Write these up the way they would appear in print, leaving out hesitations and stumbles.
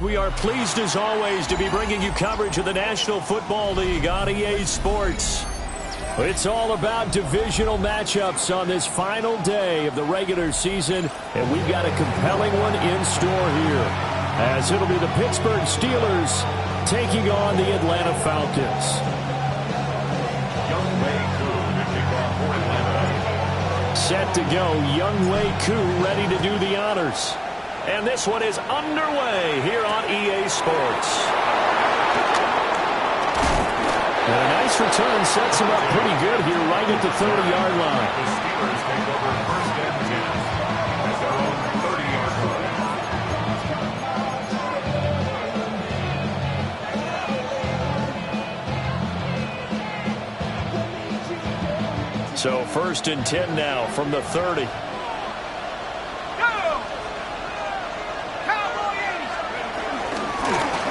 We are pleased as always to be bringing you coverage of the National Football League on EA Sports. It's all about divisional matchups on this final day of the regular season, and we've got a compelling one in store here, as it'll be the Pittsburgh Steelers taking on the Atlanta Falcons. Set to go, Young Wei Koo ready to do the honors. And this one is underway here on EA Sports. And a nice return sets him up pretty good here right at the 30-yard line. The Steelers take over first and 10 at their own 30-yard line. So first and 10 now from the 30.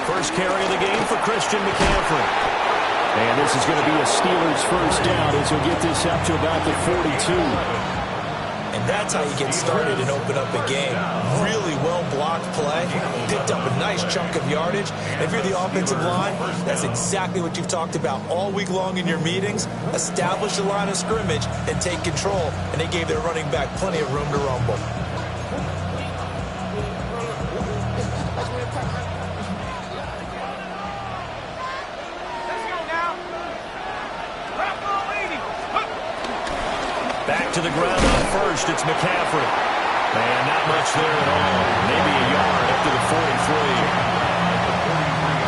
First carry of the game for Christian McCaffrey. And this is going to be a Steelers first down as he'll get this up to about the 42. And that's how you get started and open up a game. Really well-blocked play. Picked up a nice chunk of yardage. And if you're the offensive line, that's exactly what you've talked about all week long in your meetings. Establish the line of scrimmage and take control. And they gave their running back plenty of room to rumble. To the ground on first, it's McCaffrey. And not much there at all. Maybe a yard up to the 43.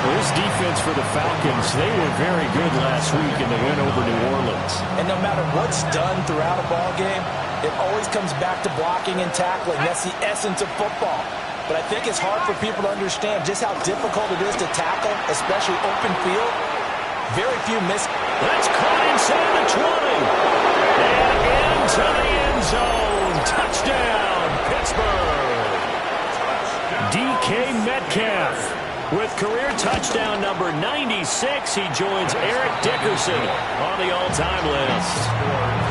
Well, this defense for the Falcons, they were very good last week in the win over New Orleans. And no matter what's done throughout a ball game, it always comes back to blocking and tackling. That's the essence of football. But I think it's hard for people to understand just how difficult it is to tackle, especially open field. Very few miss. That's caught inside the 20. And into the end zone. Touchdown, Pittsburgh. DK Metcalf with career touchdown number 96. He joins Eric Dickerson on the all-time list.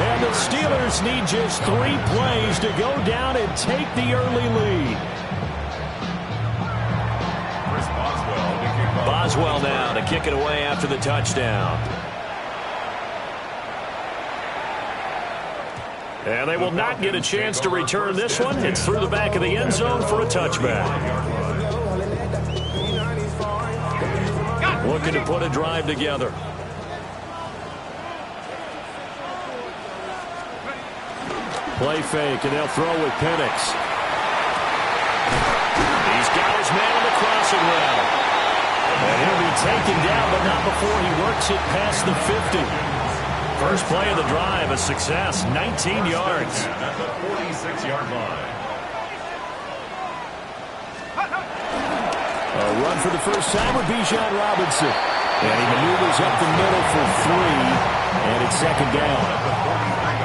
And the Steelers need just 3 plays to go down and take the early lead. Boswell now to kick it away after the touchdown. And they will not get a chance to return this one. It's through the back of the end zone for a touchback. Looking to put a drive together. Play fake, and they'll throw with Penix. He's got his man on the crossing route. And he'll be taken down, but not before he works it past the 50. First play of the drive, a success, 19 yards. At the 46-yard line. A run for the first time with Bijan Robinson. And he maneuvers up the middle for 3, and it's second down.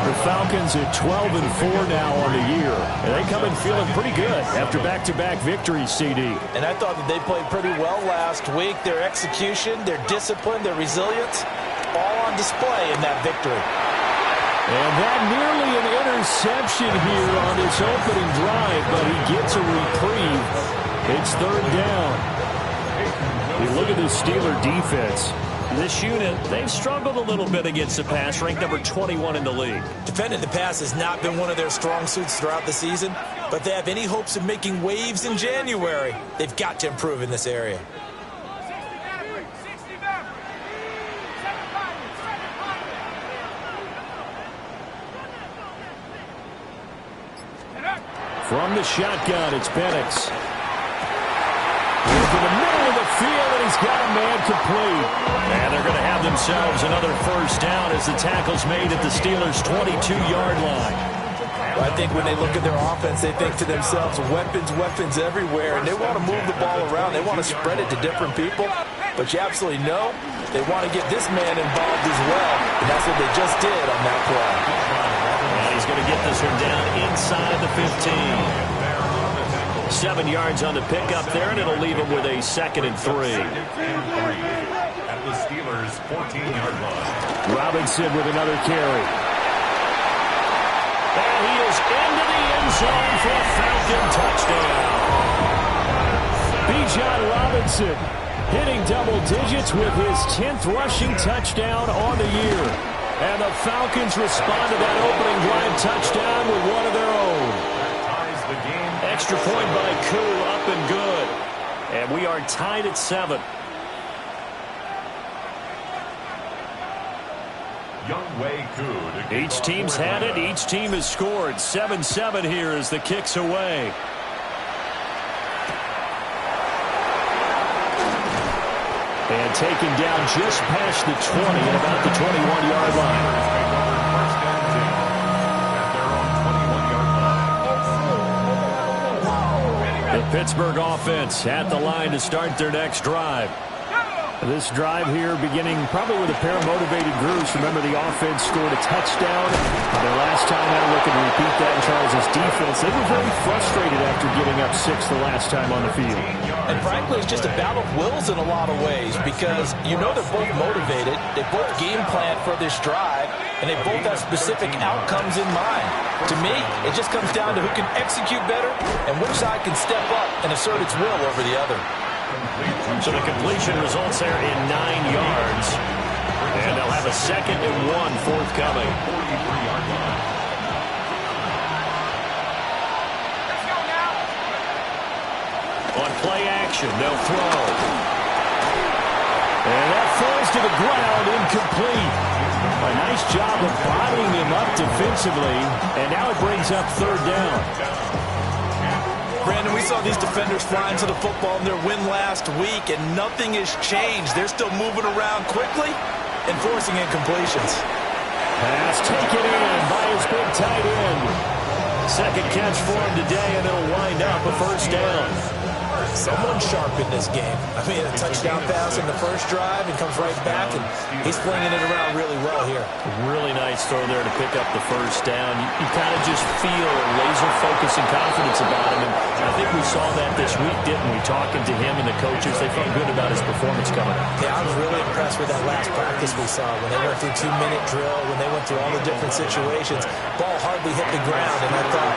The Falcons at 12-4 now on the year. And they come in feeling pretty good after back-to-back victories, CD. And I thought that they played pretty well last week. Their execution, their discipline, their resilience, all on display in that victory. And that nearly an interception here on this opening drive, but he gets a reprieve. It's third down. You look at the Steeler defense. This unit, they've struggled a little bit against the pass, ranked number 21 in the league. Defending the pass has not been one of their strong suits throughout the season, but they have any hopes of making waves in January. They've got to improve in this area. From the shotgun, it's Penix. Into the middle of the field, and he's got a man complete. And they're going to have themselves another first down as the tackle's made at the Steelers' 22-yard line. I think when they look at their offense, they think to themselves, weapons everywhere, and they want to move the ball around. They want to spread it to different people. But you absolutely know they want to get this man involved as well, and that's what they just did on that play. And he's going to get this one down inside the 15. 7 yards on the pickup there, and it'll leave him with a 2nd and 3. at the Steelers' 14-yard line. Robinson with another carry. And he is into the end zone for a Falcon touchdown. Bijan Robinson hitting double digits with his 10th rushing touchdown on the year. And the Falcons respond to that opening drive touchdown with one of their own. Extra point by Koo, up and good. And we are tied at 7. Each team's had it. Each team has scored. 7-7 here as the kick's away. And taken down just past the 20 at about the 21-yard line. The Pittsburgh offense at the line to start their next drive. This drive here beginning probably with a pair of motivated groups. Remember, the offense scored a touchdown their last time out, looking to repeat that in Charles' defense. They were very frustrated after giving up 6 the last time on the field. And frankly, it's just a battle of wills in a lot of ways because you know they're both motivated. They both game plan for this drive, and they both have specific outcomes in mind. To me, it just comes down to who can execute better and which side can step up and assert its will over the other. So the completion results there in 9 yards. And they'll have a 2nd and 1 forthcoming. On play action, they'll throw. And that falls to the ground, incomplete. A nice job of bottling him up defensively. And now it brings up 3rd down. Brandon, we saw these defenders flying to the football in their win last week, and nothing has changed. They're still moving around quickly and forcing incompletions. Pass taken in by his big tight end. 2nd catch for him today, and it'll wind up a 1st down. Someone sharp in this game. I mean, a touchdown pass in the first drive and comes right back, and he's flinging it around really well here. Really nice throw there to pick up the 1st down. You kind of just feel a laser focus and confidence about him, and I think we saw that this week, didn't we? Talking to him and the coaches, they felt good about his performance coming up. Yeah, I was really impressed with that last practice we saw when they went through 2-minute drill, when they went through all the different situations. Ball hardly hit the ground, and I thought,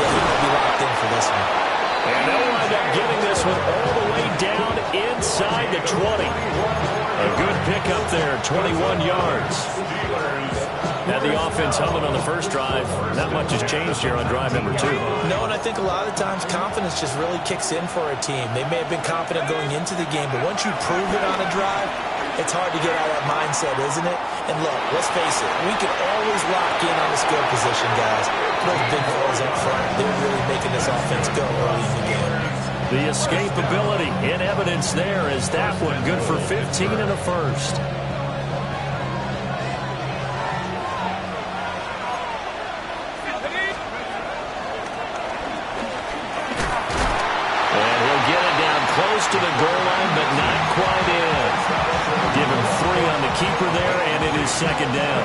yeah, he might be locked in for this one. And they'll wind up getting this one all the way down inside the 20. A good pickup there, 21 yards. Had the offense humming on the first drive. Not much has changed here on drive number 2. No, and I think a lot of times confidence just really kicks in for a team. They may have been confident going into the game, but once you prove it on a drive, it's hard to get out of that mindset, isn't it? And look, let's face it, we can always lock in on the skill position, guys. Those big fellas up front, they're really making this offense go early in the game. The escapability in evidence there is that one good for 15 and a 1st. And he'll get it down close to the goal line, but not quite in. Give him 3 on the keeper there, and it is 2nd down.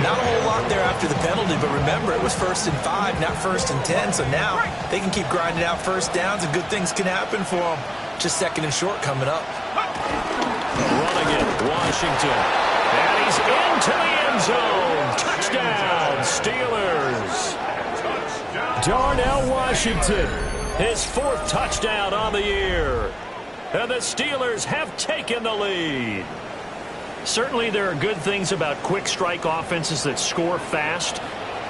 Not a whole lot there after the penalty, but remember, it was 1st and 5, not 1st and 10, so now they can keep grinding out 1st downs, and good things can happen for them. Just 2nd and short coming up. Running it, Washington. And he's into the end zone. Touchdown, Steelers. Darnell Washington, his 4th touchdown on the year. And the Steelers have taken the lead. Certainly there are good things about quick strike offenses that score fast,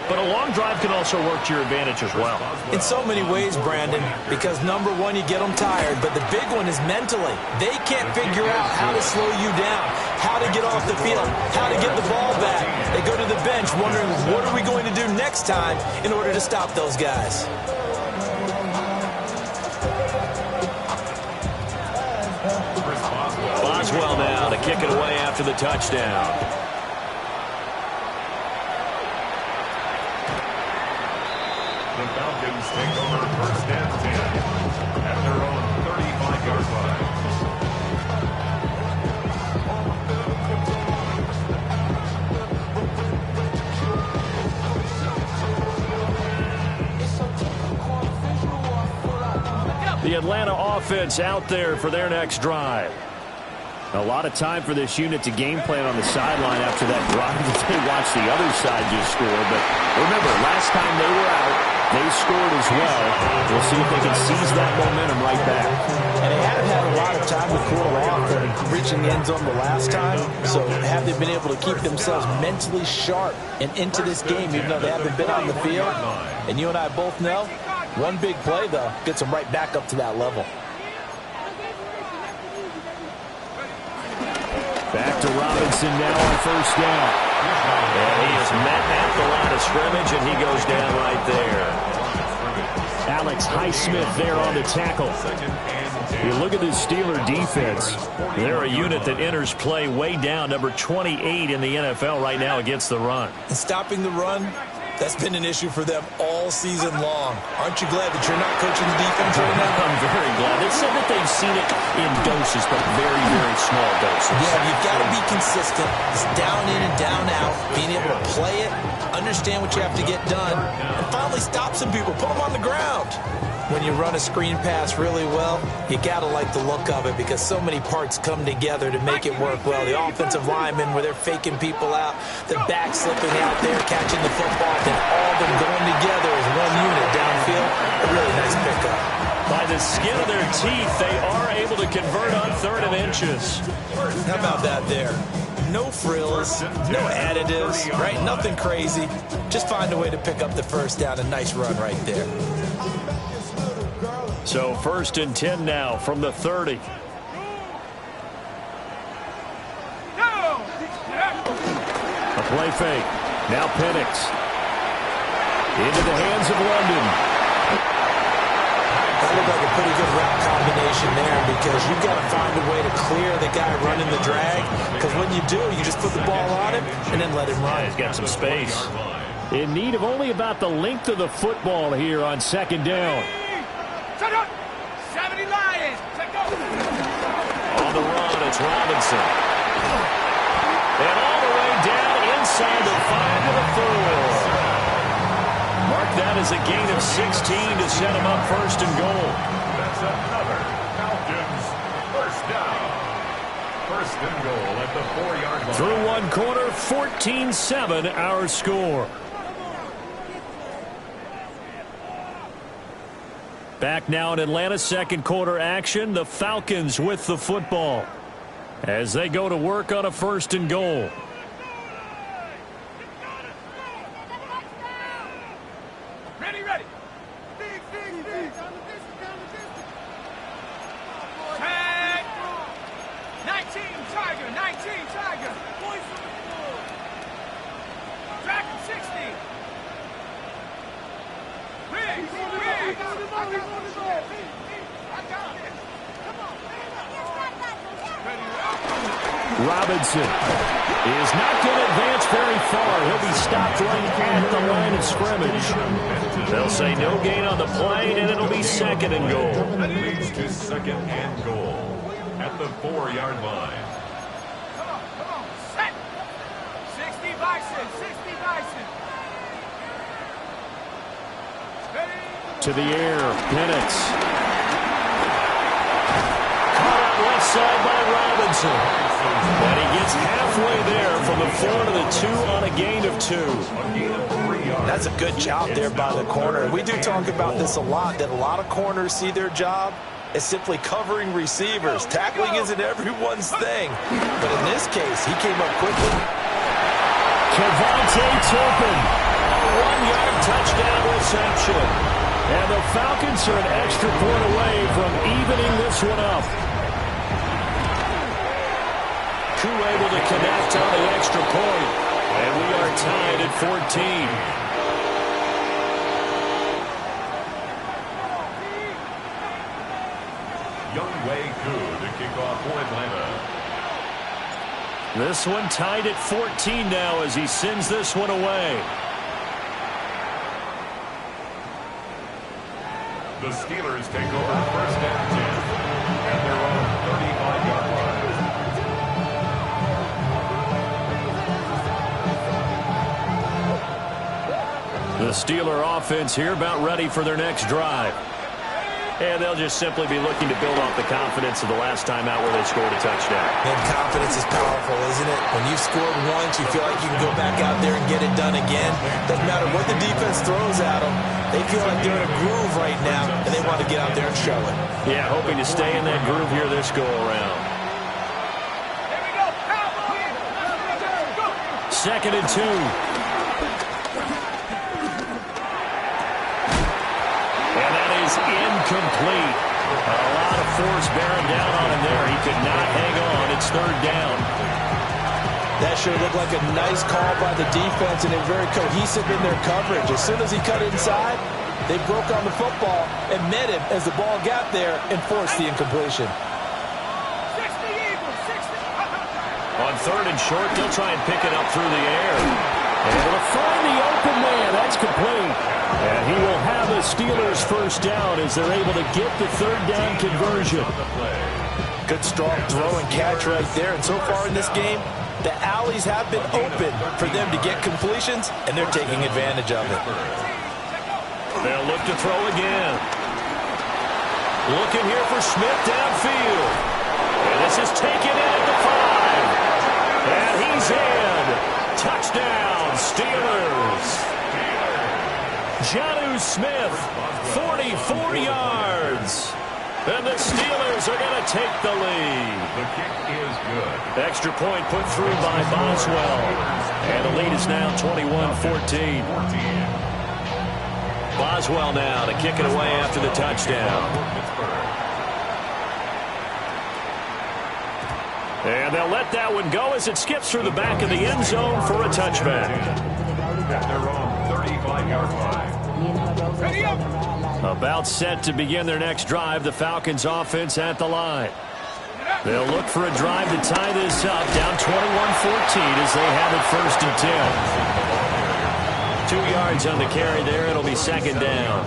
but a long drive can also work to your advantage as well. In so many ways, Brandon, because number one, you get them tired, but the big one is mentally. They can't figure out how to slow you down, how to get off the field, how to get the ball back. They go to the bench wondering, what are we going to do next time in order to stop those guys? Boswell now to kick it away after the touchdown. The Falcons take over 1st and 10 at their own 35-yard line. The Atlanta offense out there for their next drive. A lot of time for this unit to game plan on the sideline after that drive that they watched the other side just score. But remember, last time they were out, they scored as well. We'll see if they can seize that momentum right back. And they haven't had a lot of time to cool off and reaching the end zone the last time. So have they been able to keep themselves mentally sharp and into this game, even though they haven't been on the field? And you and I both know, one big play, though, gets them right back up to that level. Back to Robinson now on first down. And he is met at the line of scrimmage, and he goes down right there. Alex Highsmith there on the tackle. You look at this Steeler defense. They're a unit that enters play way down, number 28 in the NFL right now against the run. And stopping the run, that's been an issue for them all season long. Aren't you glad that you're not coaching the defense right now? I'm very glad. They said that they've seen it in doses, but very, very small doses. Yeah, you've got to be consistent. It's down in and down out. Being able to play it, understand what you have to get done, and finally stop some people. Put them on the ground. When you run a screen pass really well, you got to like the look of it because so many parts come together to make it work well. The offensive linemen, where they're faking people out, the back slipping out there, catching the football, then all of them going together as one unit downfield. A really nice pickup. By the skin of their teeth, they are able to convert on 3rd and inches. How about that there? No frills, no additives, right? Nothing crazy. Just find a way to pick up the first down. A nice run right there. So 1st and 10 now from the 30. A play fake. Now Penix. Into the hands of London. That looked like a pretty good route combination there because you've got to find a way to clear the guy running the drag. Because when you do, you just put the ball on him and then let him run. He's got some space. In need of only about the length of the football here on 2nd down. 70 Lions. On the run, it's Robinson. And all the way down inside the 5 to the 4. Mark that as a gain of 16 to set him up 1st and goal. That's another Falcons first down. 1st and goal at the 4-yard line. Through one quarter, 14-7 our score. Back now in Atlanta, 2nd quarter action. The Falcons with the football as they go to work on a 1st and goal. Ready. Tag. 19 Tiger. Dragon 60. Riggs. Robinson is not going to advance very far. He'll be stopped right at the line of scrimmage. They'll say no gain on the play, and it'll be 2nd and goal. That leads to 2nd and goal at the 4-yard line. Come on. Set. 60 Bison. To the air, Penix. Caught out left side by Robinson. And he gets halfway there from the 4 to the 2 on a gain of 2. That's a good job there by the corner. We do talk about this a lot, that a lot of corners see their job as simply covering receivers. Tackling isn't everyone's thing. But in this case, he came up quickly. Kevontae Turpin. A 1-yard touchdown reception. And the Falcons are an extra point away from evening this one up. Koo able to connect on the extra point. And we are tied at 14. Younghoe Koo to kick off for Atlanta. This one tied at 14 now as he sends this one away. The Steelers take over 1st and 10 at their own 35-yard line. The Steeler offense here about ready for their next drive. And they'll just simply be looking to build off the confidence of the last time out where they scored a touchdown. And confidence is powerful, isn't it? When you've scored once, you feel like you can go back out there and get it done again. Doesn't matter what the defense throws at them. They feel like they're in a groove right now, and they want to get out there and show it. Yeah, hoping to stay in that groove here this go-around. Here we go. Cowboys. Go. 2nd and 2. And that is incomplete. A lot of force bearing down on him there. He could not hang on. It's 3rd down. That sure looked like a nice call by the defense, and they're very cohesive in their coverage. As soon as he cut inside, they broke on the football and met him as the ball got there and forced the incompletion. 60 Eagles. 60. On 3rd and short, they'll try and pick it up through the air. Able to find the open man. That's complete. And he will have the Steelers' 1st down as they're able to get the 3rd down conversion. Good strong throw and catch right there. And so far in this game, the alleys have been open for them to get completions, and they're taking advantage of it. They'll look to throw again. Looking here for Smith downfield. And this is taken in at the 5. And he's in. Touchdown, Steelers. Jonnu Smith, 44 yards. And the Steelers are going to take the lead. The kick is good. Extra point put through by Boswell. And the lead is now 21-14. Boswell now to kick it away after the touchdown. And they'll let that one go as it skips through the back of the end zone for a touchback. At their own 35-yard line. Ready up. About set to begin their next drive. The Falcons offense at the line. They'll look for a drive to tie this up. Down 21-14 as they have it 1st and 10. 2 yards on the carry there. It'll be 2nd down.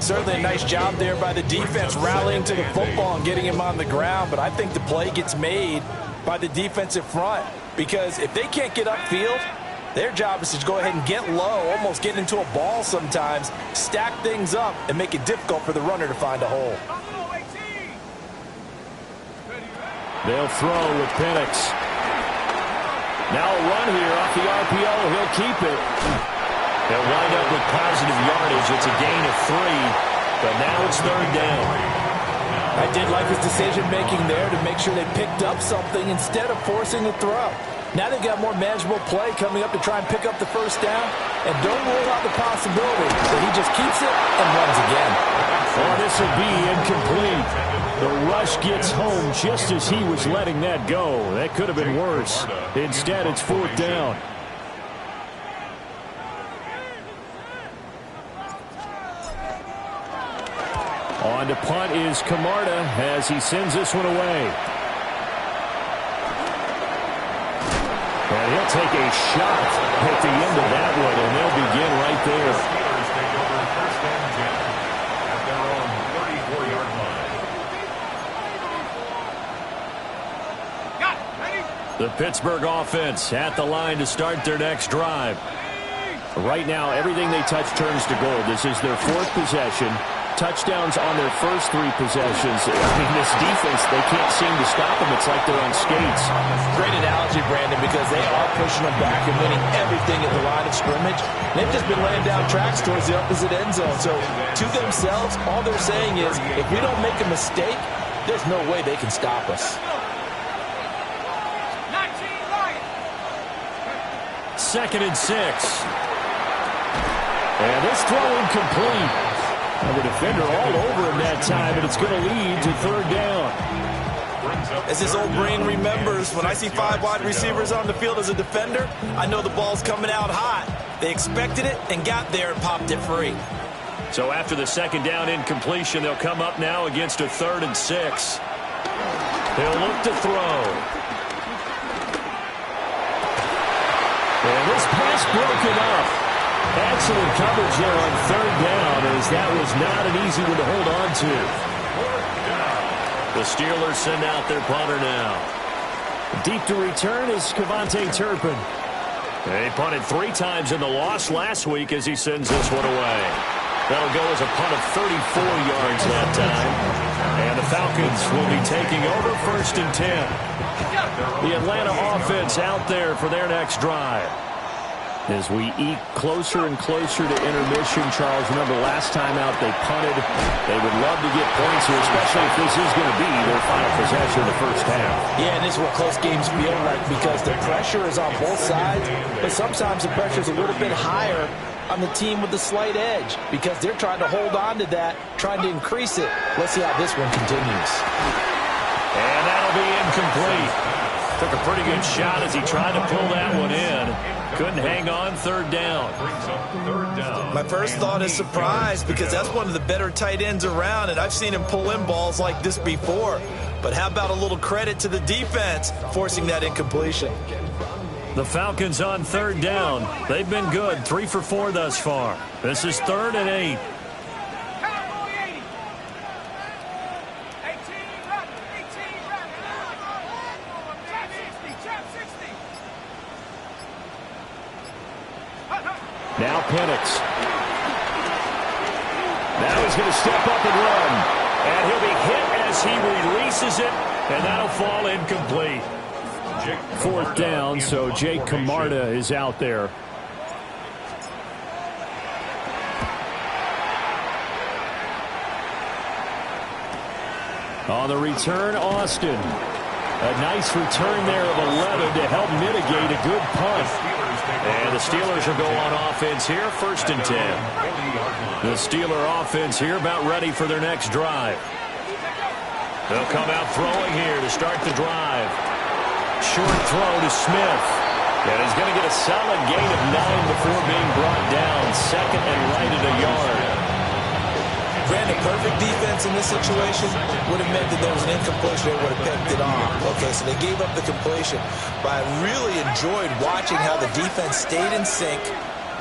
Certainly a nice job there by the defense rallying to the football and getting him on the ground, but I think the play gets made by the defensive front because if they can't get upfield, their job is to go ahead and get low, almost get into a ball sometimes, stack things up, and make it difficult for the runner to find a hole. They'll throw with Penix. Now a run here off the RPO. He'll keep it. They'll wind up with positive yardage. It's a gain of 3, but now it's 3rd down. I did like his decision-making there to make sure they picked up something instead of forcing the throw. Now they've got more manageable play coming up to try and pick up the 1st down, and don't rule out the possibility that he just keeps it and runs again. Oh, this will be incomplete. The rush gets home just as he was letting that go. That could have been worse. Instead, it's 4th down. On to punt is Camarda as he sends this one away. And he'll take a shot at the end of that one, and they'll begin right there. Steelers take over 1st and 10 at their own 34-yard line. Got it. Ready. The Pittsburgh offense at the line to start their next drive. Right now, everything they touch turns to gold. This is their 4th possession. Touchdowns on their first 3 possessions. I mean, this defense, they can't seem to stop them. It's like they're on skates. Great analogy, Brandon, because they are pushing them back and winning everything at the line of scrimmage. They've just been laying down tracks towards the opposite end zone. So, to themselves, all they're saying is, if we don't make a mistake, there's no way they can stop us. 19 Lions. 2nd and 6. And this throw incomplete. And the defender all over him that time, and it's going to lead to 3rd down. As this old brain remembers, when I see 5 wide receivers on the field as a defender, I know the ball's coming out hot. They expected it and got there and popped it free. So after the 2nd down incompletion, they'll come up now against a 3rd and 6. They'll look to throw. And this pass broken up. Excellent coverage there on 3rd down, as that was not an easy one to hold on to. The Steelers send out their punter now. Deep to return is Cavante Turpin. He punted 3 times in the loss last week as he sends this one away. That'll go as a punt of 34 yards that time. And the Falcons will be taking over 1st and 10. The Atlanta offense out there for their next drive. As we eke closer and closer to intermission, Charles, remember last time out they punted. They would love to get points here, especially if this is going to be their final possession of the first half. Yeah, and this is what close games feel like because the pressure is on both sides, but sometimes the pressure is a little bit higher on the team with the slight edge because they're trying to hold on to that, trying to increase it. Let's see how this one continues. And that'll be incomplete. Took a pretty good shot as he tried to pull that one in. Couldn't hang on. 3rd down. My first thought is surprise because that's one of the better tight ends around, and I've seen him pull in balls like this before. But how about a little credit to the defense forcing that incompletion? The Falcons on 3rd down. They've been good. 3 for 4 thus far. This is 3rd and 8. Now Penix. Now he's going to step up and run. And he'll be hit as he releases it, and that'll fall incomplete. 4th down, so Jake Camarda is out there. On the return, Austin. A nice return there of 11 to help mitigate a good punt. And the Steelers will go on offense here, 1st and 10. The Steeler offense here about ready for their next drive. They'll come out throwing here to start the drive. Short throw to Smith. And he's going to get a solid gain of 9 before being brought down. 2nd and right at a yard. Granted, perfect defense in this situation would have meant that there was an incompletion. They would have picked it off. Okay, so they gave up the completion. But I really enjoyed watching how the defense stayed in sync,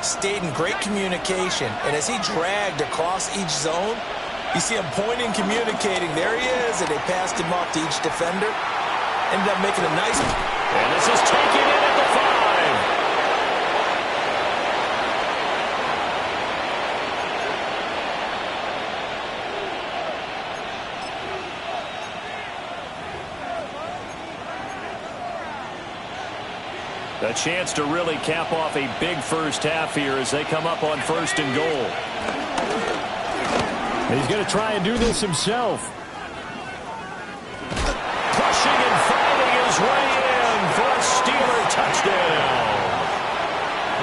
stayed in great communication. And as he dragged across each zone, you see him pointing, communicating. There he is, and they passed him off to each defender. Ended up making a nice... And this is taken in at the 5. A chance to really cap off a big first half here as they come up on 1st and goal. He's going to try and do this himself. Pushing and finding his way in for a Steeler touchdown.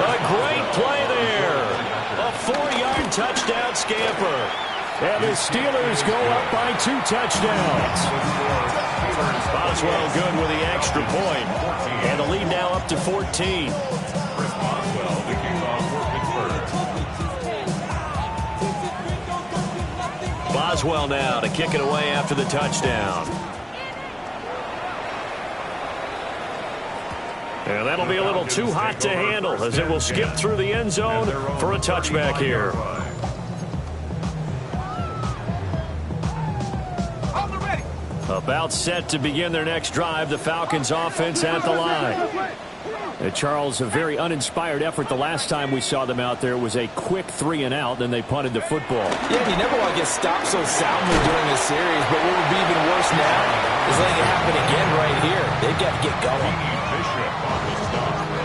A great play there. A 4-yard touchdown scamper. And the Steelers go up by 2 touchdowns. Boswell good with the extra point. And the lead now up to 14. Boswell now to kick it away after the touchdown. And that'll be a little too hot to handle as it will skip through the end zone for a touchback here. About set to begin their next drive. The Falcons offense at the line. Charles, a very uninspired effort the last time we saw them out there. It was a quick 3 and out, then they punted the football. Yeah, you never want to get stopped so soundly during a series, but what would be even worse now is letting it happen again right here. They've got to get going.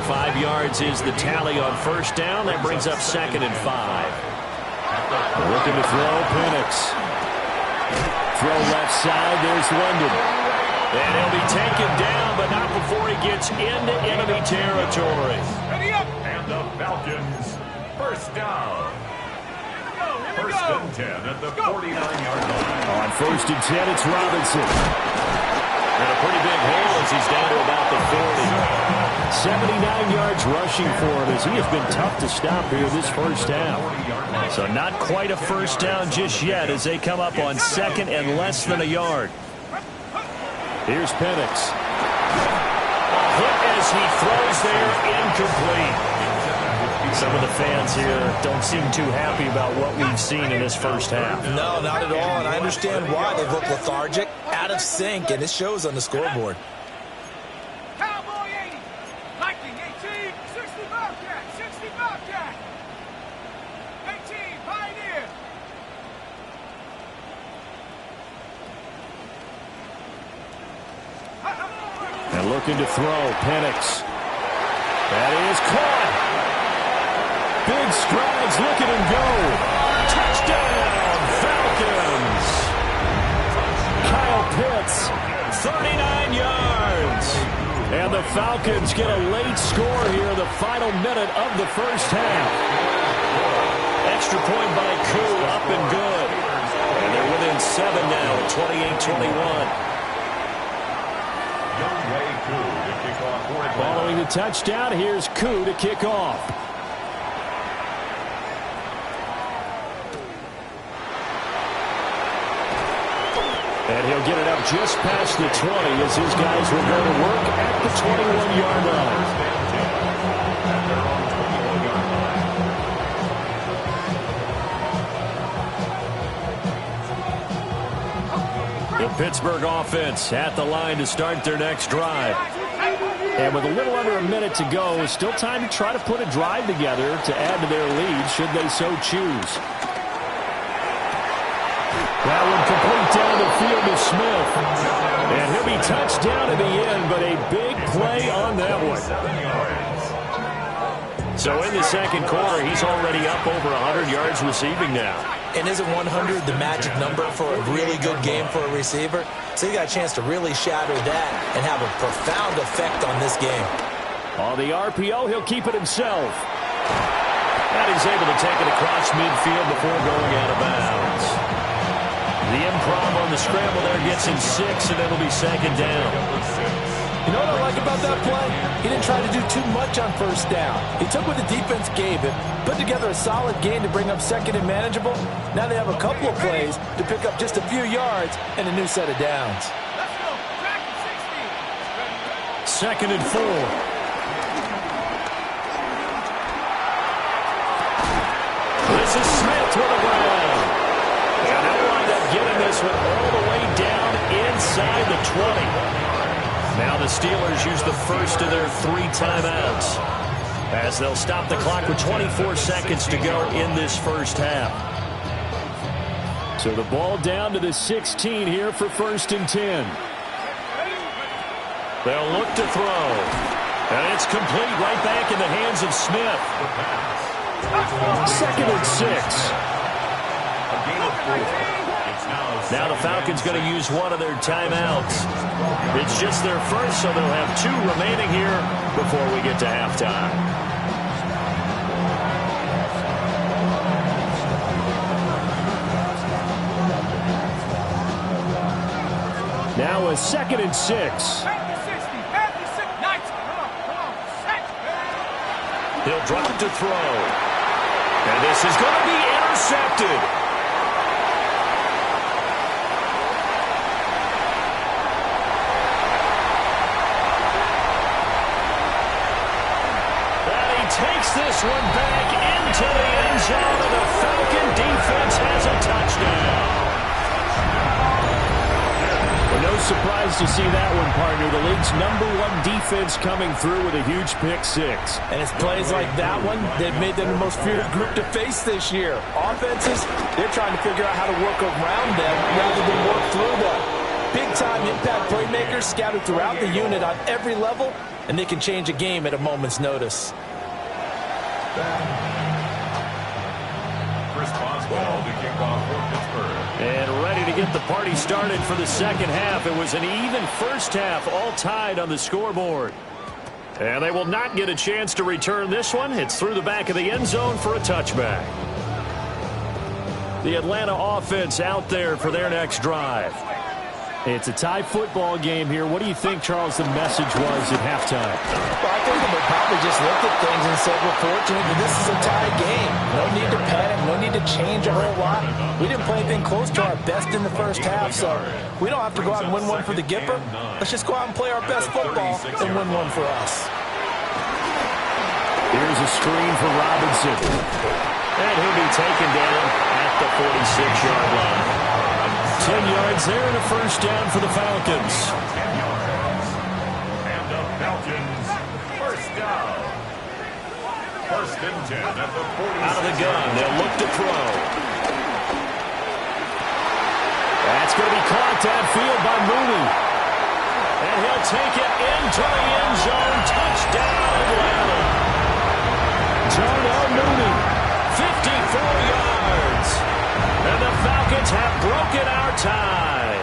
5 yards is the tally on 1st down. That brings up 2nd and 5. Looking to throw, Penix. Throw left side, there's London. And he'll be taken down, but not before he gets into enemy territory. And the Falcons, 1st down. 1st and 10 at the 49-yard line. On 1st and 10, it's Robinson. And a pretty big hole as he's down to about the 40. 79 yards rushing for him as he has been tough to stop here this first half. So not quite a 1st down just yet as they come up on 2nd and less than a yard. Here's Penix. Hit as he throws there, incomplete. Some of the fans here don't seem too happy about what we've seen in this first half. No, not at all, and I understand why. They look lethargic, out of sync, and it shows on the scoreboard. Cowboy 80, Viking 18, 60 Bobcat, 60 Bobcat. 18, Pioneer, And looking to throw, Penix. That is caught. Big strides, look at him go. Touchdown, Falcons. Kyle Pitts, 39 yards. And the Falcons get a late score here in the final minute of the first half. Extra point by Koo, up and good. And they're within 7 now at 28-21. Following the touchdown, here's Koo to kick off. And he'll get it up just past the 20 as his guys will go to work at the 21-yard line. The Pittsburgh offense at the line to start their next drive. And with a little under a minute to go, still time to try to put a drive together to add to their lead should they so choose. That one complete down the field to Smith. And he'll be touched down at the end, but a big play on that one. So in the second quarter, he's already up over 100 yards receiving now. And isn't 100 the magic number for a really good game for a receiver? So you got a chance to really shatter that and have a profound effect on this game. On the RPO, he'll keep it himself. And he's able to take it across midfield before going out of bounds. The improv on the scramble there gets him 6, and it'll be second down. You know what I like about that play? He didn't try to do too much on first down. He took what the defense gave him, put together a solid game to bring up second and manageable. Now they have a couple of plays to pick up just a few yards and a new set of downs. Let's go. Track 60. Second and 4. This is Smith with a grab. And they'll wind up getting this one all the way down inside the 20. Now the Steelers use the first of their 3 timeouts as they'll stop the clock with 24 seconds to go in this first half. So the ball down to the 16 here for 1st and 10. They'll look to throw. And it's complete right back in the hands of Smith. 2nd and 6. Now the Falcons going to use one of their timeouts. It's just their first, so they'll have 2 remaining here before we get to halftime. Now a 2nd and 6. Back to 60. Back to 6. Nice. Come on. Set. He'll drop it to throw. And this is going to be intercepted. Takes this one back into the end zone, and the Falcon defense has a touchdown. Well, no surprise to see that one, partner. The league's #1 defense coming through with a huge pick 6. And it's plays like that one that made them the most feared group to face this year. Offenses, they're trying to figure out how to work around them rather than work through them. Big-time impact playmakers scattered throughout the unit on every level, and they can change a game at a moment's notice. Chris Boswell to kick off for Pittsburgh. And ready to get the party started for the second half. It was an even first half, all tied on the scoreboard. And they will not get a chance to return this one. It's through the back of the end zone for a touchback. The Atlanta offense out there for their next drive. It's a tie football game here. What do you think, Charles, the message was at halftime? Well, I think they probably just looked at things and said, we're fortunate that this is a tie game. No need to panic. No need to change a whole lot. We didn't play anything close to our best in the first half, so we don't have to go out and win one for the Gipper. Let's just go out and play our best football and win one for us. Here's a screen for Robinson. And he'll be taken down at the 46-yard line. 10 yards there and a first down for the Falcons. 10 yards. And the Falcons, first down. 1st and 10 at the 46. Out of the gun, they'll look to throw. That's going to be caught downfield by Mooney. And he'll take it into the end zone. Touchdown, Atlanta. Darnell Mooney, 54 yards. And the Falcons have broken our tie.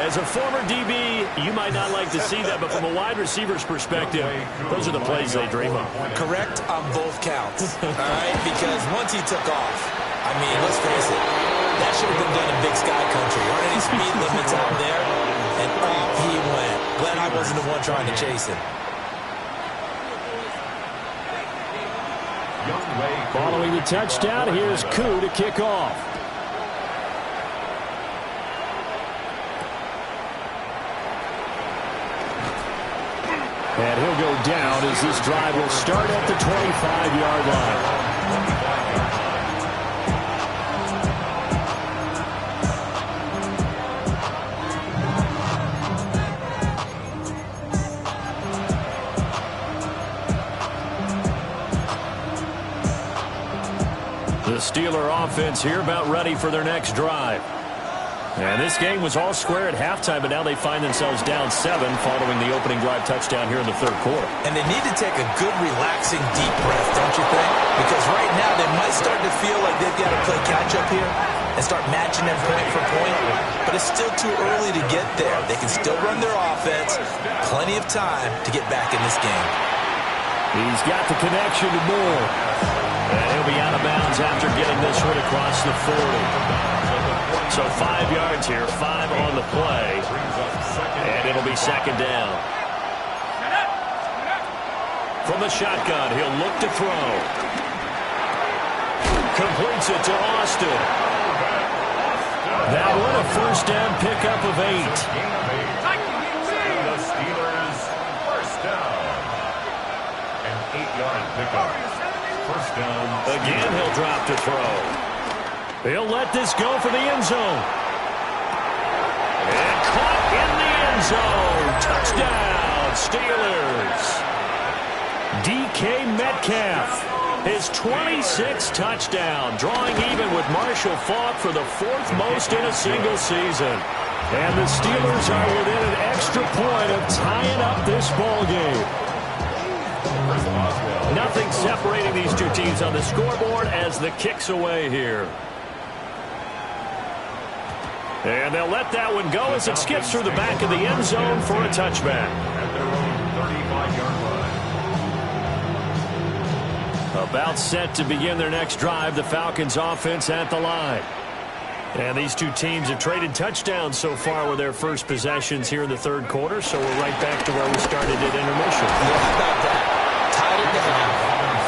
As a former DB, you might not like to see that, but from a wide receiver's perspective, those are the plays they dream of. Correct on both counts, all right? Because once he took off, I mean, let's face it, that should have been done in Big Sky Country. There aren't any speed limits out there, and off he went. Glad I wasn't the one trying to chase him. following the touchdown, here's Koo to kick off. And he'll go down as this drive will start at the 25-yard line. The Steeler offense here about ready for their next drive. And this game was all square at halftime, but now they find themselves down 7 following the opening drive touchdown here in the third quarter. And they need to take a good, relaxing, deep breath, don't you think? Because right now they might start to feel like they've got to play catch-up here and start matching them point for point. But it's still too early to get there. They can still run their offense. Plenty of time to get back in this game. He's got the connection to Moore. And he'll be out of bounds after getting this one across the 40. So 5 yards here, 5 on the play. And it'll be second down. From the shotgun, he'll look to throw. Completes it to Austin. That one a first down pickup of 8. The Steelers first down. An 8-yard pickup. First down. Again, he'll drop to throw. He'll let this go for the end zone. And caught in the end zone. Touchdown, Steelers. DK Metcalf, his 26th touchdown, drawing even with Marshall Faulk for the 4th most in a single season. And the Steelers are within an extra point of tying up this ball game. Nothing separating these two teams on the scoreboard as the kick's away here. And they'll let that one go as it skips through the back of the end zone for a touchback. At their own 35-yard line. About set to begin their next drive, the Falcons offense at the line. And these two teams have traded touchdowns so far with their first possessions here in the third quarter, so we're right back to where we started at intermission. Yeah, how about that? Tied at the half.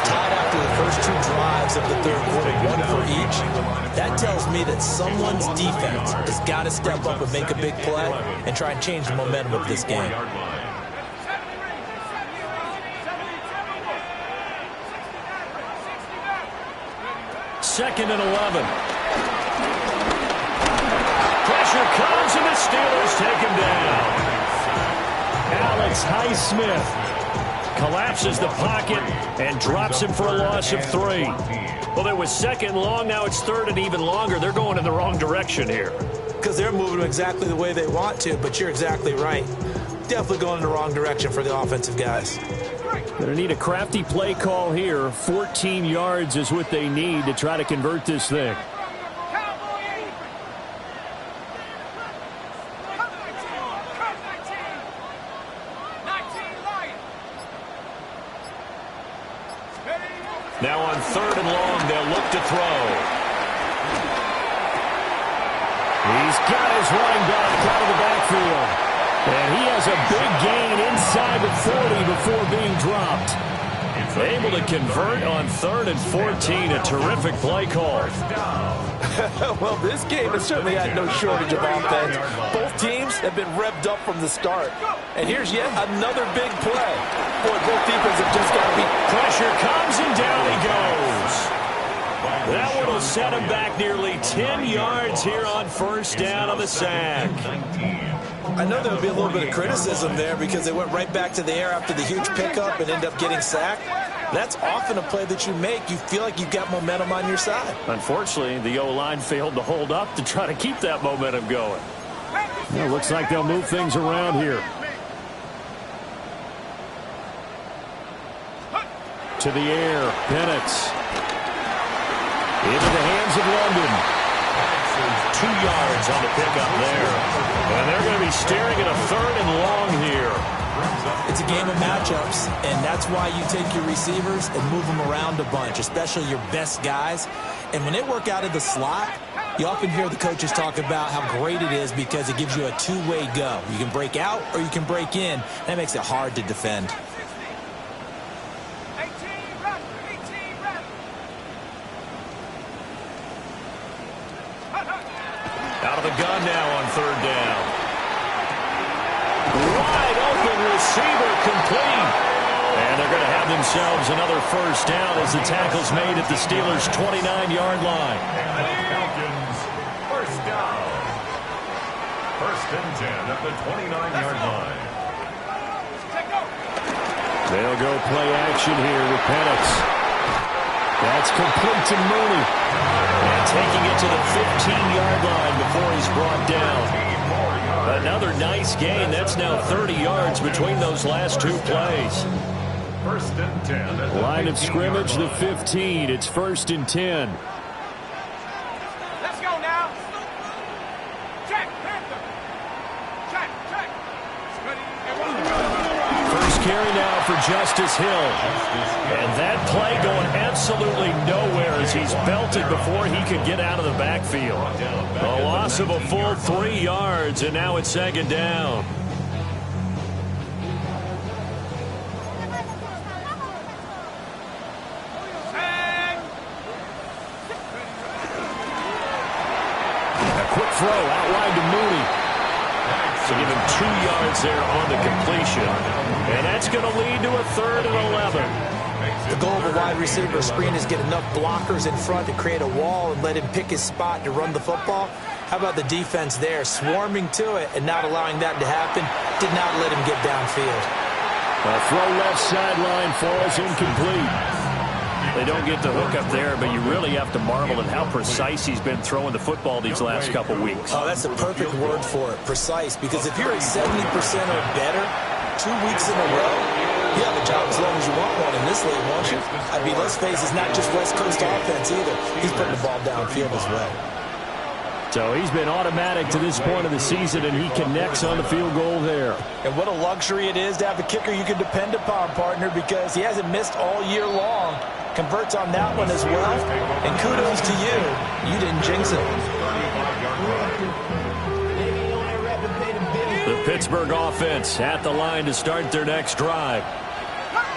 Tied after the first 2 drives of the third quarter, 1 for each. That tells me that someone's defense has got to step up and make a big play and try and change the momentum of this game. Second and 11. Pressure comes and the Steelers take him down. Alex Highsmith collapses the pocket and drops him for a loss of 3. Well, it was second long. Now it's third and even longer. They're going in the wrong direction here. Because they're moving exactly the way they want to, but you're exactly right. Definitely going in the wrong direction for the offensive guys. Going to need a crafty play call here. 14 yards is what they need to try to convert this thing. Now on third and long, they'll look to throw. He's got his running back out of the backfield. And he has a big gain inside the 40 before being dropped. Able to convert on third and 14. A terrific play call. Well, this game has certainly had no shortage of offense. Both teams have been revved up from the start. And here's yet another big play. Boy, both teams have just got to be... Pressure comes and down he goes. That one will set him back nearly 10 yards here on first down on the sack. I know there would be a little bit of criticism there because they went right back to the air after the huge pickup and end up getting sacked. That's often a play that you make. You feel like you've got momentum on your side. Unfortunately, the O-line failed to hold up to try to keep that momentum going. Well, looks like they'll move things around here. To the air, Penix. Into the hands of London. 2 yards on the pickup there. And they're going to be staring at a 3rd and long here. It's a game of matchups, and that's why you take your receivers and move them around a bunch, especially your best guys. And when they work out of the slot, you often hear the coaches talk about how great it is because it gives you a two-way go. You can break out or you can break in. That makes it hard to defend. Out of the gun now on 3rd down. Wide open receiver complete. And they're going to have themselves another 1st down as the tackle's made at the Steelers' 29-yard line. Falcons, 1st down. 1st and 10 at the 29-yard line. They'll go play action here with Penix. That's complete to Mooney. And taking it to the 15-yard line before he's brought down. Another nice gain. That's now 30 yards between those last 2 plays. 1st and 10 at the Line of scrimmage, the 15. It's 1st and 10. Let's go now. Check, Panther. Check. First carry now for Justice Hill. And that play going absolutely nowhere as he's belted before he could get out of the backfield. A loss of a full 3 yards, and now it's 2nd down. A quick throw out wide to Mooney. So give him 2 yards there on the completion. And that's going to lead to a 3rd and 11. The goal of a wide receiver screen is get enough blockers in front to create a wall and let him pick his spot to run the football. How about the defense there, swarming to it and not allowing that to happen? Did not let him get downfield. A throw left sideline falls incomplete. They don't get the hook up there, but you really have to marvel at how precise he's been throwing the football these last couple weeks. Oh, that's the perfect word for it, precise. Because if you're at 70% or better 2 weeks in a row, you have a job as long as you want one in this league, won't you? I mean, let's face it, it's not just West Coast offense either. He's putting the ball downfield as well. So he's been automatic to this point of the season, and he connects on the field goal there. And what a luxury it is to have a kicker you can depend upon, partner, because he hasn't missed all year long. Converts on that one as well. And kudos to you. You didn't jinx it. The Pittsburgh offense at the line to start their next drive.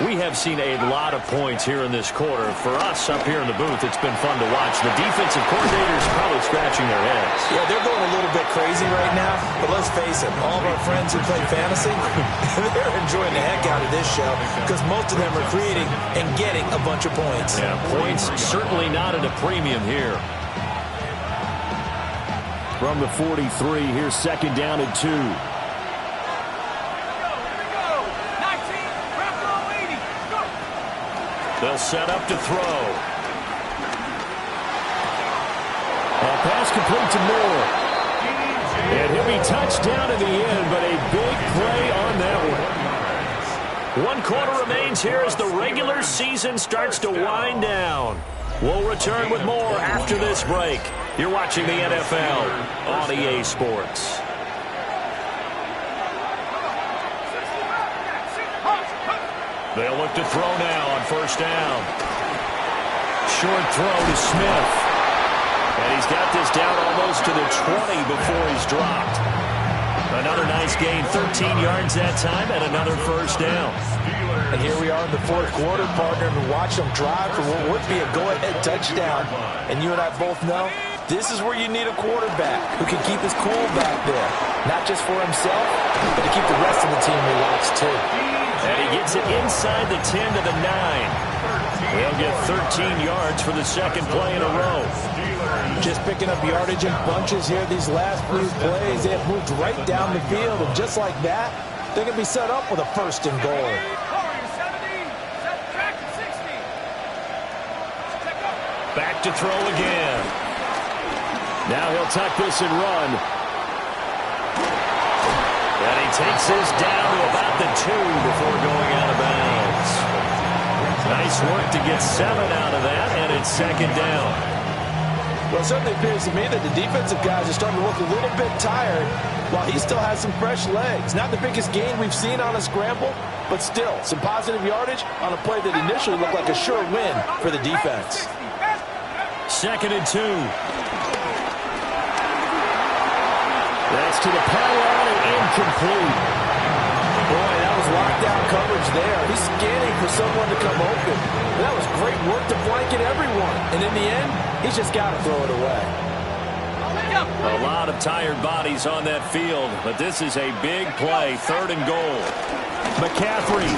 We have seen a lot of points here in this quarter. For us up here in the booth, it's been fun to watch. The defensive coordinators probably scratching their heads. Yeah, they're going a little bit crazy right now. But let's face it, all of our friends who play fantasy, they're enjoying the heck out of this show because most of them are creating and getting a bunch of points. Yeah, points certainly not at a premium here. From the 43, here's 2nd down and 2. They'll set up to throw. A pass complete to Moore. And he'll be touched down in the end, but a big play on that one. 1 quarter remains here as the regular season starts to wind down. We'll return with more after this break. You're watching the NFL on EA Sports. They'll look to throw now on 1st down. Short throw to Smith. And he's got this down almost to the 20 before he's dropped. Another nice gain, 13 yards that time, and another 1st down. And here we are in the 4th quarter, partner, and watch them drive for what would be a go-ahead touchdown. And you and I both know this is where you need a quarterback who can keep his cool back there. Not just for himself, but to keep the rest of the team relaxed, too. And he gets it inside the 10 to the 9. They'll get 13 yards for the 2nd play in a row. Just picking up yardage in bunches here these last few plays. They have moved right down the field, and just like that, they're going to be set up with a 1st and goal. Back to throw again. Now he'll tuck this and run. And he takes this down to about the 2 before going out of bounds. Nice work to get 7 out of that, and it's second down. Well, it certainly appears to me that the defensive guys are starting to look a little bit tired while he still has some fresh legs. Not the biggest gain we've seen on a scramble, but still some positive yardage on a play that initially looked like a sure win for the defense. Second and 2. That's to the pylon and incomplete. Boy, that was lockdown coverage there. He's scanning for someone to come open. That was great work to blanket everyone. And in the end, he's just got to throw it away. A lot of tired bodies on that field, but this is a big play. 3rd and goal. McCaffrey.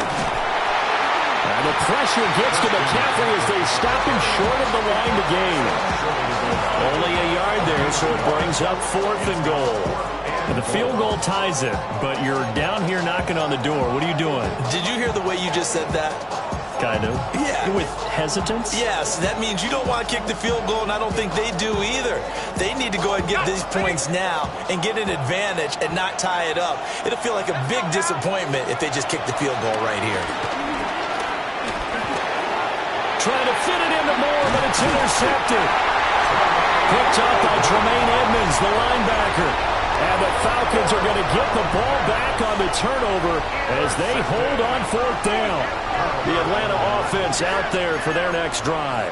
And the pressure gets to McCaffrey as they stop him short of the line to gain. Only a yard there, so it brings up 4th and goal. And the field goal ties it, but you're down here knocking on the door. What are you doing? Did you hear the way you just said that? Kind of. Yeah. With hesitance? Yes, that means you don't want to kick the field goal, and I don't think they do either. They need to go ahead and get these points now and get an advantage and not tie it up. It'll feel like a big disappointment if they just kick the field goal right here. Trying to fit it into Moore, but it's intercepted. Picked up by Tremaine Edmonds, the linebacker. And the Falcons are going to get the ball back on the turnover as they hold on 4th down. The Atlanta offense out there for their next drive.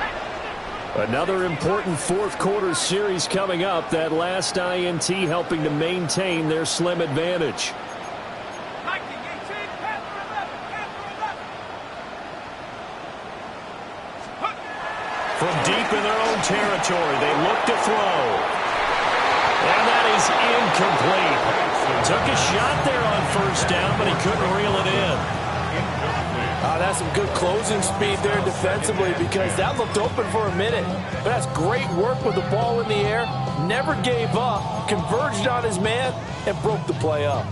Another important 4th quarter series coming up. That last INT helping to maintain their slim advantage. From deep in their own territory, they look to throw. And that is incomplete. Took a shot there on 1st down, but he couldn't reel it in. That's some good closing speed there defensively because that looked open for a minute. But that's great work with the ball in the air. Never gave up, converged on his man, and broke the play up.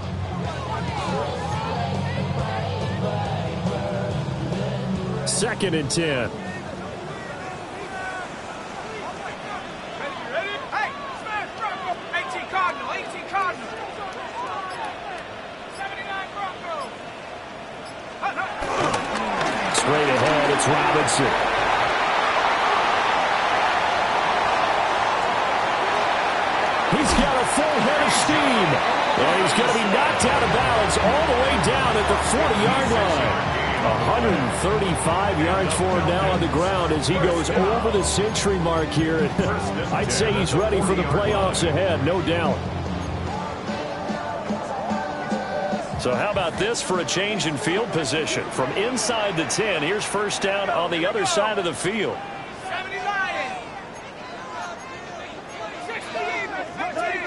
Second and 10. Straight ahead, it's Robinson. He's got a full head of steam. And he's going to be knocked out of bounds all the way down at the 40-yard line. 135 yards for him now on the ground as he goes over the century mark here. I'd say he's ready for the playoffs ahead, no doubt. So how about this for a change in field position? From inside the 10, here's 1st down on the other side of the field. 70 Lions. 60 Eagles. 13.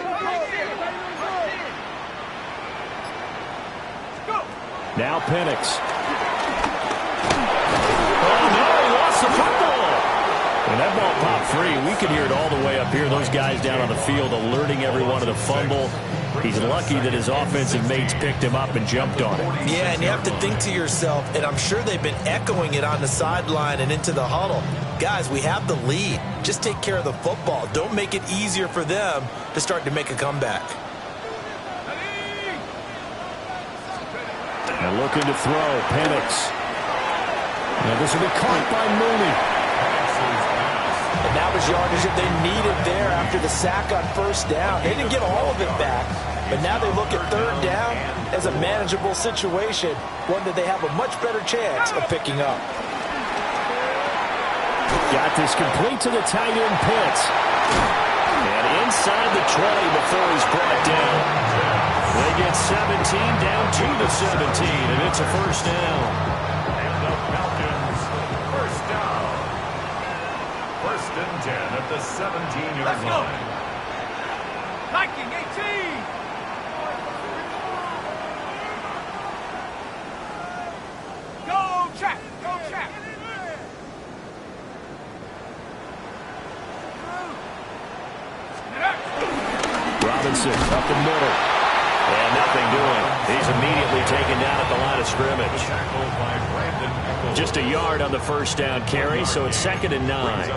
Go. Now Penix. Oh, no, he lost the football. And that ball popped free. We could hear it all the way up here. Those guys down on the field alerting everyone of the fumble. He's lucky that his offensive mates picked him up and jumped on it. Yeah, and you have to think to yourself, and I'm sure they've been echoing it on the sideline and into the huddle. Guys, we have the lead. Just take care of the football. Don't make it easier for them to start to make a comeback. And looking to throw, Penix. And this will be caught by Mooney. And that was yardage that they needed there after the sack on 1st down. They didn't get all of it back, but now they look at 3rd down as a manageable situation, one that they have a much better chance of picking up. Got this complete to the tight end Pitts. And inside the 20 before he's brought down. They get 17 down to the 17, and it's a 1st down. And the Falcons, 1st down. 1st and 10 at the 17-yard line. Viking 18. Go, Jack. Go, Jack. Robinson up the middle. And nothing doing. He's immediately taken down at the line of scrimmage. Just a yard on the first down carry, so it's 2nd and 9.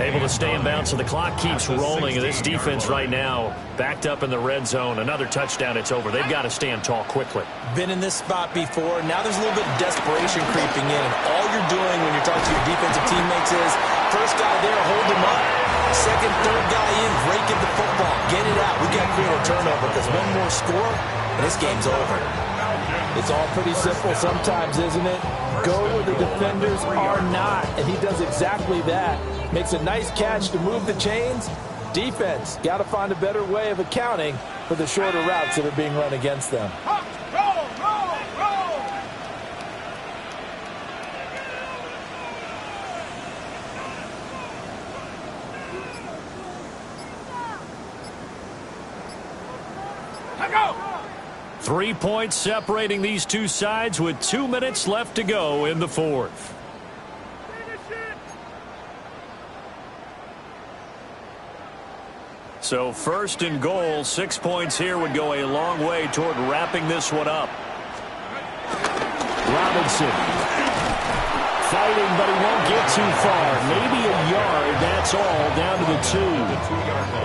Able to stay in bounds, so the clock keeps rolling. And this defense right now backed up in the red zone. Another touchdown, it's over. They've got to stand tall quickly. Been in this spot before. Now there's a little bit of desperation creeping in. And all you're doing when you're talking to your defensive teammates is, first guy there, hold him up. Second, third guy in, break at the football. Get it out. We got to create a turnover because one more score, and this game's over. It's all pretty simple sometimes, isn't it? Go where the defenders are not, and he does exactly that. Makes a nice catch to move the chains. Defense got to find a better way of accounting for the shorter routes that are being run against them. Roll, roll, roll. Go. 3 points separating these two sides with 2 minutes left to go in the fourth. So 1st and goal, 6 points here would go a long way toward wrapping this one up. Robinson fighting, but he won't get too far. Maybe a yard, that's all, down to the 2.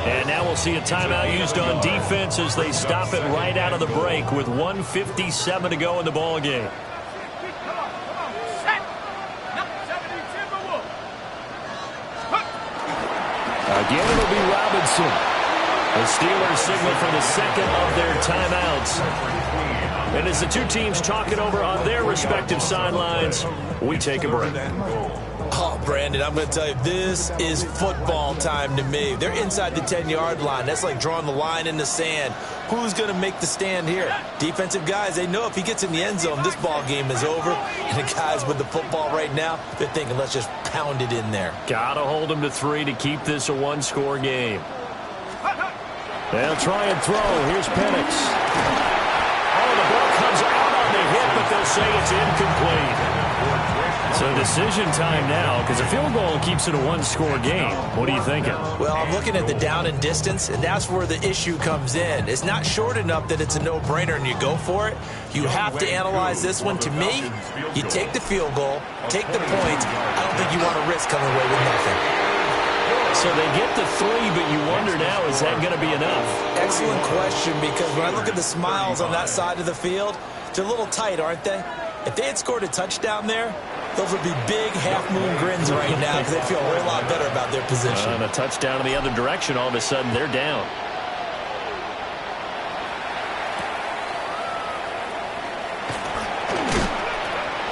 And now we'll see a timeout used on defense as they stop it right out of the break with 1:57 to go in the ball game. Come on. Set. Not 70 Timberwolves. Again, it'll be Robinson. The Steelers signal for the second of their timeouts. And as the two teams talk it over on their respective sidelines, we take a break. Oh, Brandon, I'm going to tell you, this is football time to me. They're inside the 10-yard line. That's like drawing the line in the sand. Who's going to make the stand here? Defensive guys, they know if he gets in the end zone, this ball game is over. And the guys with the football right now, they're thinking, let's just pound it in there. Got to hold them to 3 to keep this a one-score game. They'll try and throw. Here's Penix. Oh, the ball comes out on the hit, but they'll say it's incomplete. So decision time now, because a field goal keeps it a one-score game. What are you thinking? Well, I'm looking at the down and distance, and that's where the issue comes in. It's not short enough that it's a no-brainer and you go for it. You have to analyze this one. To me, you take the field goal, take the points. I don't think you want to risk coming away with nothing. So they get the 3, but you wonder now, is that going to be enough? Excellent question, because when I look at the smiles on that side of the field, they're a little tight, aren't they? If they had scored a touchdown there, those would be big half-moon grins right now because they'd feel a whole lot better about their position. And a touchdown in the other direction, all of a sudden they're down.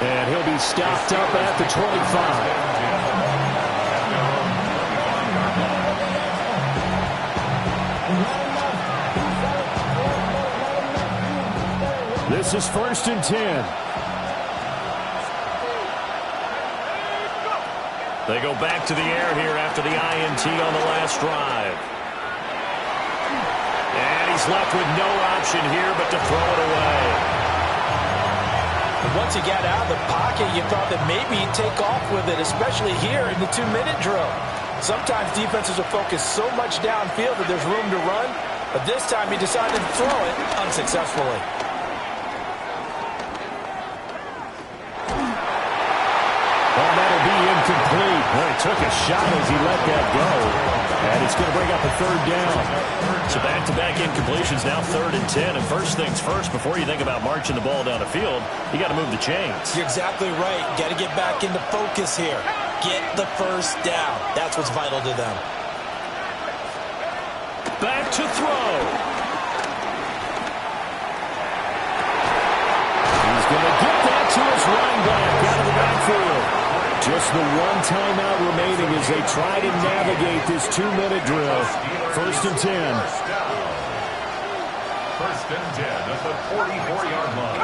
And he'll be stopped up at the 25. This is 1st and 10. They go back to the air here after the INT on the last drive. And he's left with no option here but to throw it away. Once he got out of the pocket, you thought that maybe he'd take off with it, especially here in the 2-minute drill. Sometimes defenses are focused so much downfield that there's room to run, but this time he decided to throw it unsuccessfully. Well, that'll be incomplete. Well, he took a shot as he let that go. And it's going to bring up a 3rd down. So back-to-back incompletions, now 3rd and 10. And first things first, before you think about marching the ball down the field, you got to move the chains. You're exactly right. Got to get back into focus here. Get the first down. That's what's vital to them. Back to throw. He's going to get that to his running back out of the backfield. Just the one timeout remaining as they try to navigate this 2-minute drill. 1st and 10. 1st and 10 at the 44-yard line.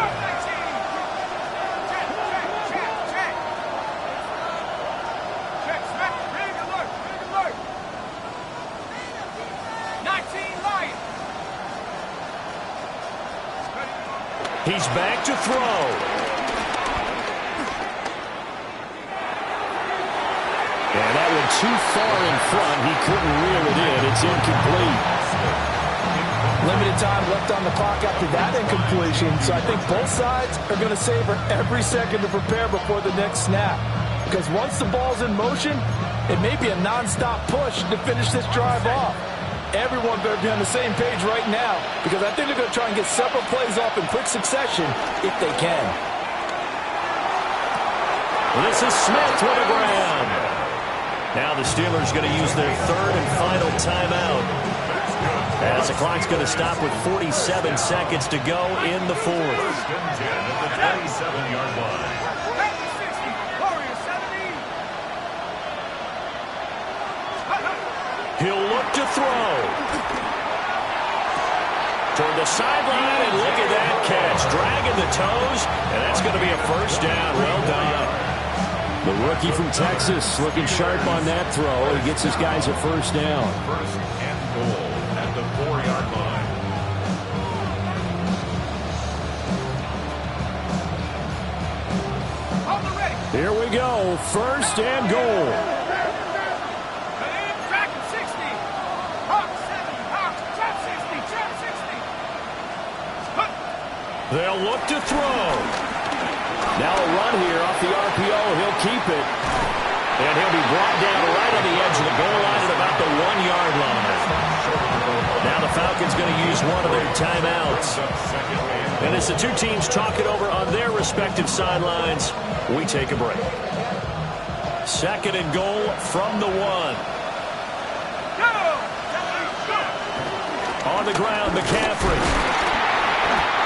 Check, smack, big alert, big alert. 19 Lions. He's back to throw. And that went too far in front. He couldn't reel it in. It's incomplete. Limited time left on the clock after that incompletion, so I think both sides are going to savor every second to prepare before the next snap. Because once the ball's in motion, it may be a non-stop push to finish this drive off. Everyone better be on the same page right now, because I think they're going to try and get several plays off in quick succession if they can. This is Smith with the ground. Now the Steelers going to use their third and final timeout, as the clock's going to stop with 47 seconds to go in the fourth. First and 10 at the 27-yard line. He'll look to throw. Toward the sideline, and look at that catch. Dragging the toes, and that's going to be a first down. Well done. The rookie from Texas looking sharp on that throw. He gets his guys a first down. First and goal at the 4-yard line. Here we go. First and goal. They'll look to throw. Now a run here off the RPO. He'll keep it. And he'll be brought down right on the edge of the goal line at about the 1-yard line. Now the Falcons going to use one of their timeouts. And as the two teams talk it over on their respective sidelines, we take a break. Second and goal from the 1. On the ground, McCaffrey.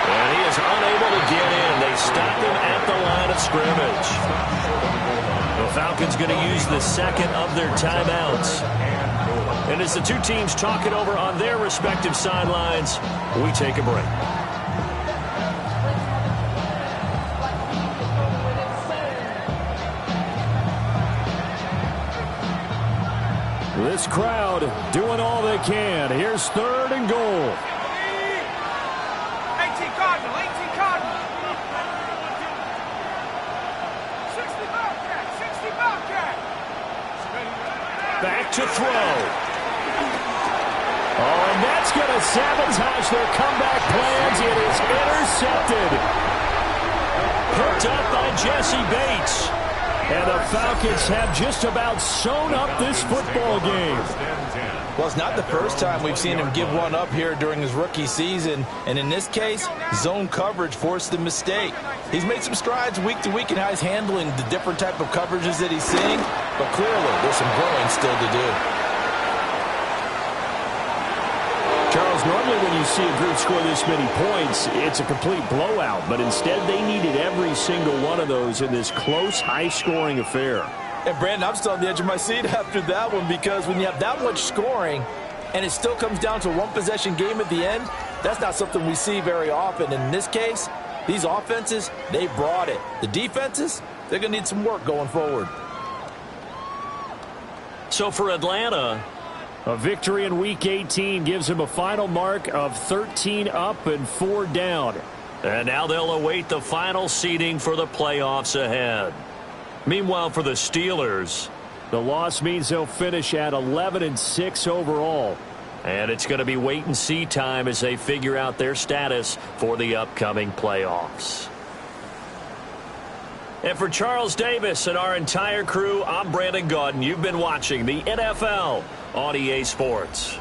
And he is unable to get in. They stop him at the line of scrimmage. The Falcons going to use the second of their timeouts. And as the two teams talk it over on their respective sidelines, we take a break. This crowd doing all they can. Here's third and goal. 18 Cardinal, 18 Cardinal. 60 Bobcat, 60 Bobcat. Back to throw. Oh, and that's going to sabotage their comeback plans. It is intercepted. Picked up by Jesse Bates. And the Falcons have just about sewn up this football game. Well, it's not the first time we've seen him give one up here during his rookie season. And in this case, zone coverage forced the mistake. He's made some strides week to week in how he's handling the different type of coverages that he's seeing. But clearly, there's some growing still to do. Charles, normally when you see a group score this many points, it's a complete blowout. But instead, they needed every single one of those in this close, high-scoring affair. And, Brandon, I'm still on the edge of my seat after that one, because when you have that much scoring and it still comes down to a one-possession game at the end, that's not something we see very often. And in this case, these offenses, they brought it. The defenses, they're going to need some work going forward. So for Atlanta, a victory in Week 18 gives them a final mark of 13 up and 4 down. And now they'll await the final seeding for the playoffs ahead. Meanwhile, for the Steelers, the loss means they'll finish at 11-6 overall. And it's going to be wait-and-see time as they figure out their status for the upcoming playoffs. And for Charles Davis and our entire crew, I'm Brandon Gaudin. You've been watching the NFL on EA Sports.